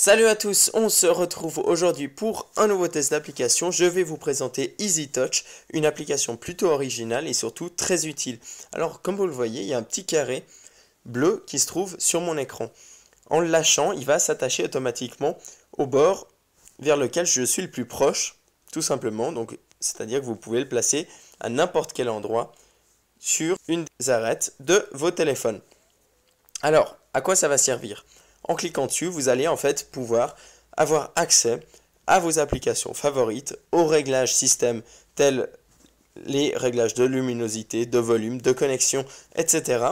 Salut à tous, on se retrouve aujourd'hui pour un nouveau test d'application. Je vais vous présenter EasyTouch, une application plutôt originale et surtout très utile. Alors comme vous le voyez, il y a un petit carré bleu qui se trouve sur mon écran. En le lâchant, il va s'attacher automatiquement au bord vers lequel je suis le plus proche, tout simplement. Donc, c'est-à-dire que vous pouvez le placer à n'importe quel endroit sur une des arêtes de vos téléphones. Alors, à quoi ça va servir ? En cliquant dessus, vous allez en fait pouvoir avoir accès à vos applications favorites, aux réglages système tels les réglages de luminosité, de volume, de connexion, etc.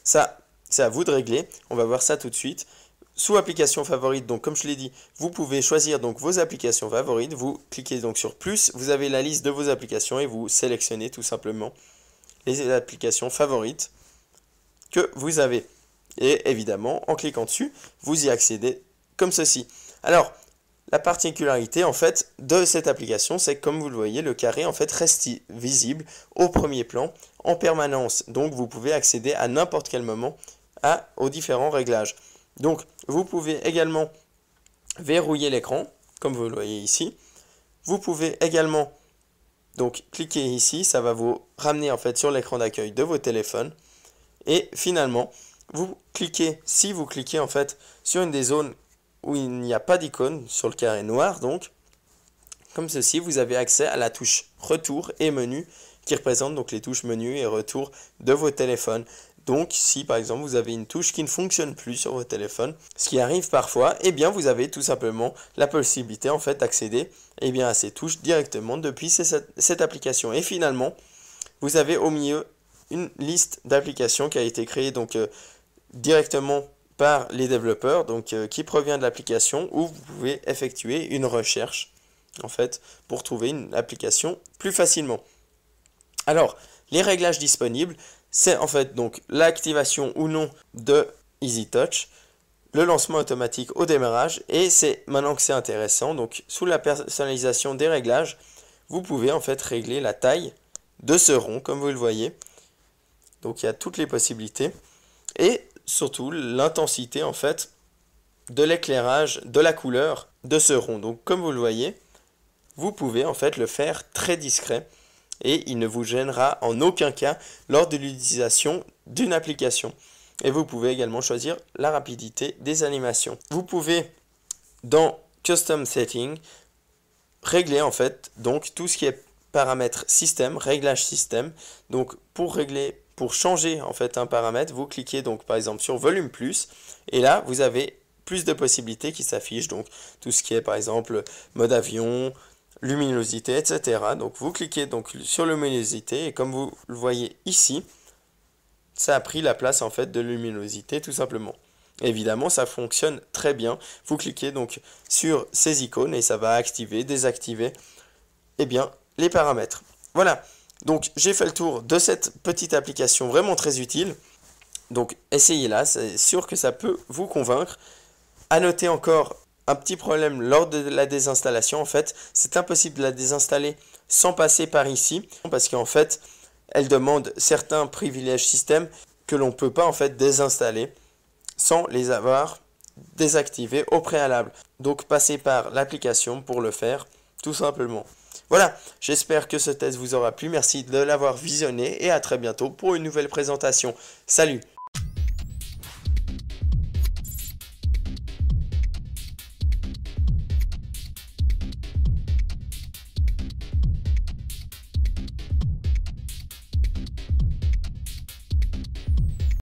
Ça, c'est à vous de régler. On va voir ça tout de suite. Sous applications favorites, donc comme je l'ai dit, vous pouvez choisir donc vos applications favorites. Vous cliquez donc sur plus, vous avez la liste de vos applications et vous sélectionnez tout simplement les applications favorites que vous avez. Et évidemment, en cliquant dessus, vous y accédez comme ceci. Alors, la particularité en fait de cette application, c'est que comme vous le voyez, le carré en fait reste visible au premier plan en permanence. Donc, vous pouvez accéder à n'importe quel moment aux différents réglages. Donc, vous pouvez également verrouiller l'écran, comme vous le voyez ici. Vous pouvez également donc cliquer ici, ça va vous ramener en fait sur l'écran d'accueil de vos téléphones. Et finalement, si vous cliquez en fait sur une des zones où il n'y a pas d'icône, sur le carré noir donc, comme ceci, vous avez accès à la touche retour et menu qui représente donc les touches menu et retour de vos téléphones. Donc si par exemple vous avez une touche qui ne fonctionne plus sur vos téléphones, ce qui arrive parfois, eh bien vous avez tout simplement la possibilité en fait d'accéder à ces touches directement depuis cette application. Et finalement, vous avez au milieu une liste d'applications qui a été créée donc directement par les développeurs, donc qui provient de l'application, où vous pouvez effectuer une recherche en fait pour trouver une application plus facilement. Alors, les réglages disponibles, c'est en fait donc l'activation ou non de EasyTouch, le lancement automatique au démarrage, et c'est maintenant que c'est intéressant, donc sous la personnalisation des réglages, vous pouvez en fait régler la taille de ce rond comme vous le voyez. Donc il y a toutes les possibilités et surtout l'intensité en fait de l'éclairage, de la couleur de ce rond. Donc comme vous le voyez, vous pouvez en fait le faire très discret et il ne vous gênera en aucun cas lors de l'utilisation d'une application. Et vous pouvez également choisir la rapidité des animations. Vous pouvez dans Custom Setting régler en fait donc tout ce qui est paramètres système, réglage système. Donc pour changer en fait un paramètre, vous cliquez donc par exemple sur volume plus et là vous avez plus de possibilités qui s'affichent, donc tout ce qui est par exemple mode avion, luminosité, etc. Donc vous cliquez donc sur luminosité et comme vous le voyez ici, ça a pris la place en fait de luminosité tout simplement. Évidemment, ça fonctionne très bien. Vous cliquez donc sur ces icônes et ça va activer, désactiver les paramètres. Voilà, donc j'ai fait le tour de cette petite application vraiment très utile. Donc essayez-la, c'est sûr que ça peut vous convaincre. À noter encore un petit problème lors de la désinstallation. En fait, c'est impossible de la désinstaller sans passer par ici, parce qu'en fait, elle demande certains privilèges système que l'on ne peut pas en fait désinstaller sans les avoir désactivés au préalable. Donc passez par l'application pour le faire, tout simplement. Voilà, j'espère que ce test vous aura plu. Merci de l'avoir visionné et à très bientôt pour une nouvelle présentation. Salut!